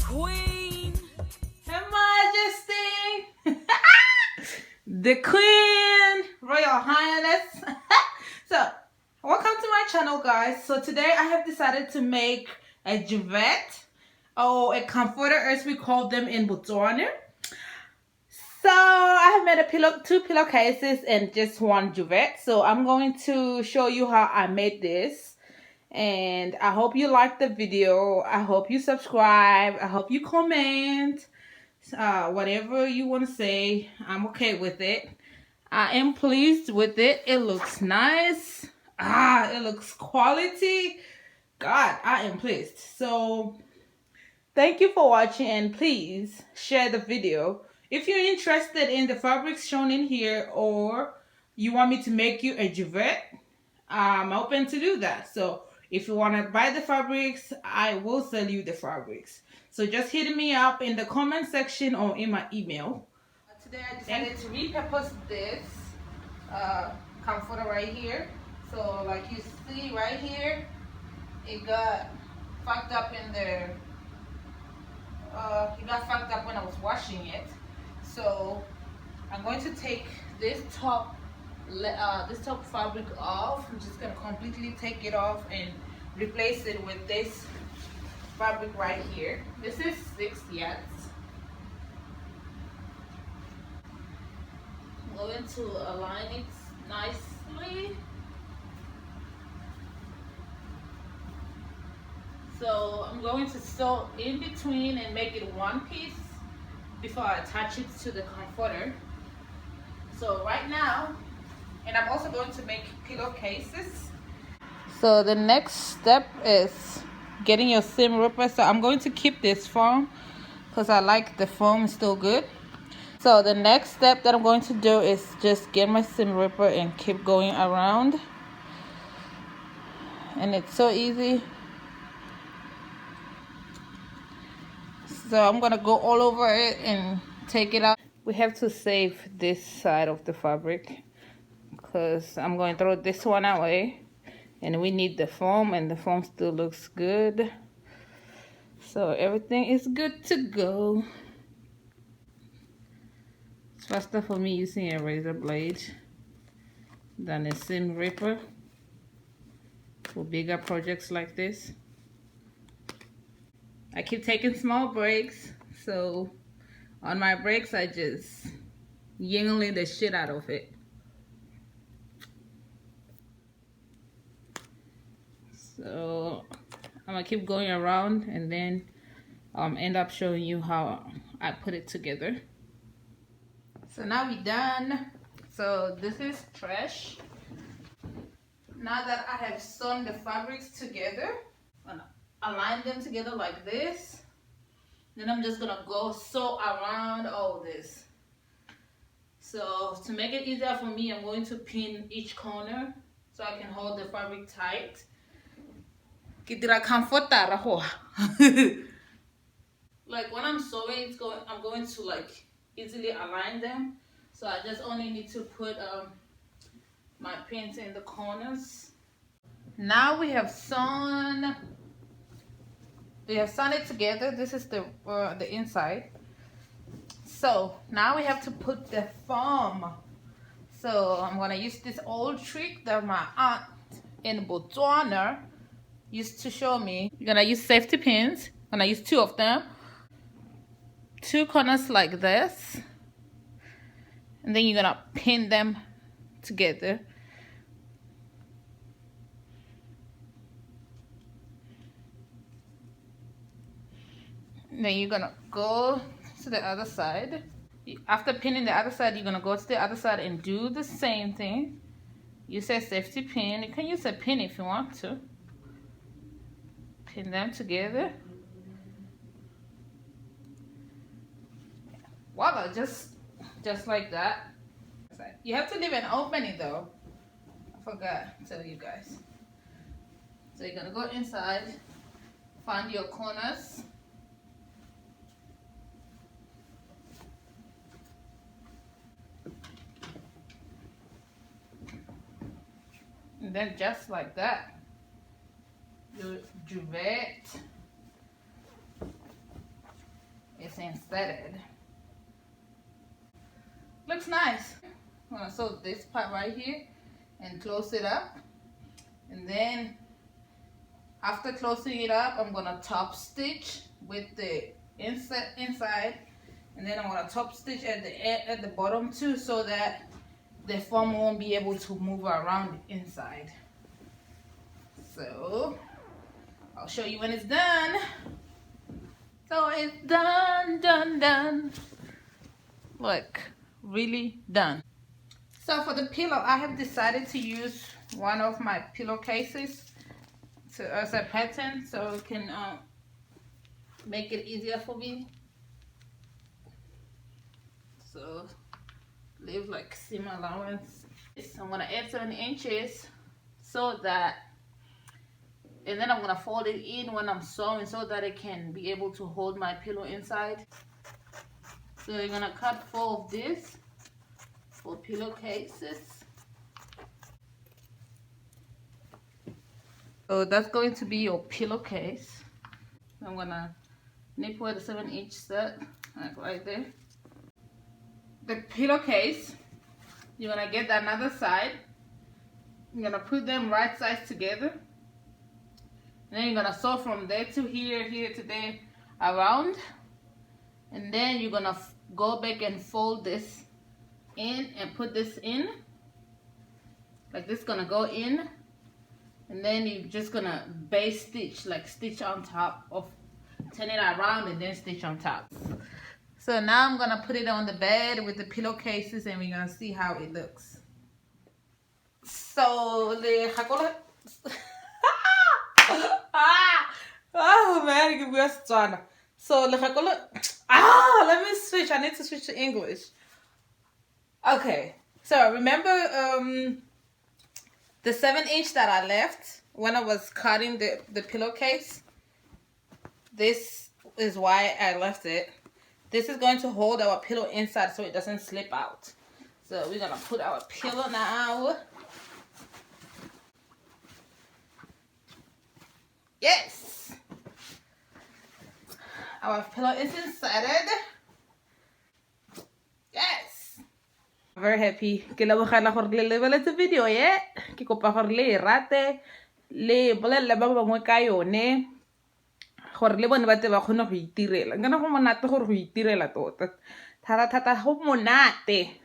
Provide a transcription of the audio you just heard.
queen. Her Majesty. The Queen. Royal Highness. So, welcome to my channel, guys. So today I have decided to make a duvet, or a comforter as we call them in Botswana. So I have made two pillowcases and just one duvet. So I'm going to show you how I made this. And I hope you like the video. I hope you subscribe. I hope you comment. Whatever you want to say, I'm okay with it. I am pleased with it. It looks nice. It looks quality. God, I am pleased. So thank you for watching, and please share the video. If you're interested in the fabrics shown in here, or you want me to make you a duvet, I'm open to do that. So if you want to buy the fabrics, I will sell you the fabrics. So just hit me up in the comment section or in my email. Today I decided to repurpose this comforter right here. So like you see right here, it got fucked up in there. It got fucked up when I was washing it. So I'm going to take this top fabric off. I'm just gonna completely take it off and replace it with this fabric right here. This is 6 yards. I'm going to align it nicely. So I'm going to sew in between and make it one piece before I attach it to the comforter. So right now, and I'm also going to make pillowcases. So the next step is getting your seam ripper. So I'm going to keep this foam because I like the foam, is still good. So the next step that I'm going to do is just get my seam ripper and keep going around. And it's so easy. So I'm gonna go all over it and take it out. We have to save this side of the fabric because I'm going to throw this one away, and we need the foam, and the foam still looks good. So everything is good to go. It's faster for me using a razor blade than a seam ripper for bigger projects like this. I keep taking small breaks, so on my breaks I just yingling the shit out of it. So I'm gonna keep going around and then end up showing you how I put it together. So now we're done. So this is trash. Now that I have sewn the fabrics together, I'm gonna align them together like this. Then I'm just gonna go sew around all this. So to make it easier for me, I'm going to pin each corner so I can hold the fabric tight. Like when I'm sewing, I'm going to like easily align them. So I just only need to put my pins in the corners. Now we have sewn it together. This is the inside. So now we have to put the foam. So I'm gonna use this old trick that my aunt in Botswana used to show me. You're gonna use safety pins. I'm gonna use 2 of them. 2 corners like this. And then you're gonna pin them together. And then you're gonna go to the other side. After pinning the other side, you're gonna go to the other side and do the same thing. Use a safety pin. You can use a pin if you want to. Pin them together. Voila, just like that. You have to leave an opening though. I forgot to tell you guys. So you're gonna go inside, find your corners. And then just like that, your duvet. it's inserted. Looks nice. I'm gonna sew this part right here and close it up, and then after closing it up, I'm gonna top stitch with the inside, and then I'm gonna top stitch at the bottom too, so that the foam won't be able to move around inside. So I'll show you when it's done. So it's done. Look, really done. So for the pillow, I have decided to use one of my pillowcases as a pattern, so it can make it easier for me. So leave like seam allowance. I'm gonna add 7 inches so that, and then I'm gonna fold it in when I'm sewing so that it can be able to hold my pillow inside. So you're gonna cut 4 of this for pillowcases. So that's going to be your pillowcase. I'm gonna nip with a 7-inch set, like right there. The pillowcase, you're gonna get another side. You're gonna put them right sides together. And then you're gonna sew from there to here, here to there, around. And then you're gonna go back and fold this in and put this in. Like this gonna go in. And then you're just gonna base stitch, like stitch on top of, turn it around and then stitch on top. So now I'm gonna put it on the bed with the pillowcases and we're gonna see how it looks. So the oh man, give me a stun. So let me switch. I need to switch to English. Okay, so remember the 7-inch that I left when I was cutting the pillowcase? This is why I left it. This is going to hold our pillow inside so it doesn't slip out. So we're gonna put our pillow now. Yes! Our pillow is inserted. Yes! Very happy. Ke lebogela gore le lebeletse video ye. Ke kopa gore le rate, le bolelle ba bangwe ka yone gore le bone ba tle ba kgone go itirela. Nkana go monate gore go itirela tota. Thata go monate.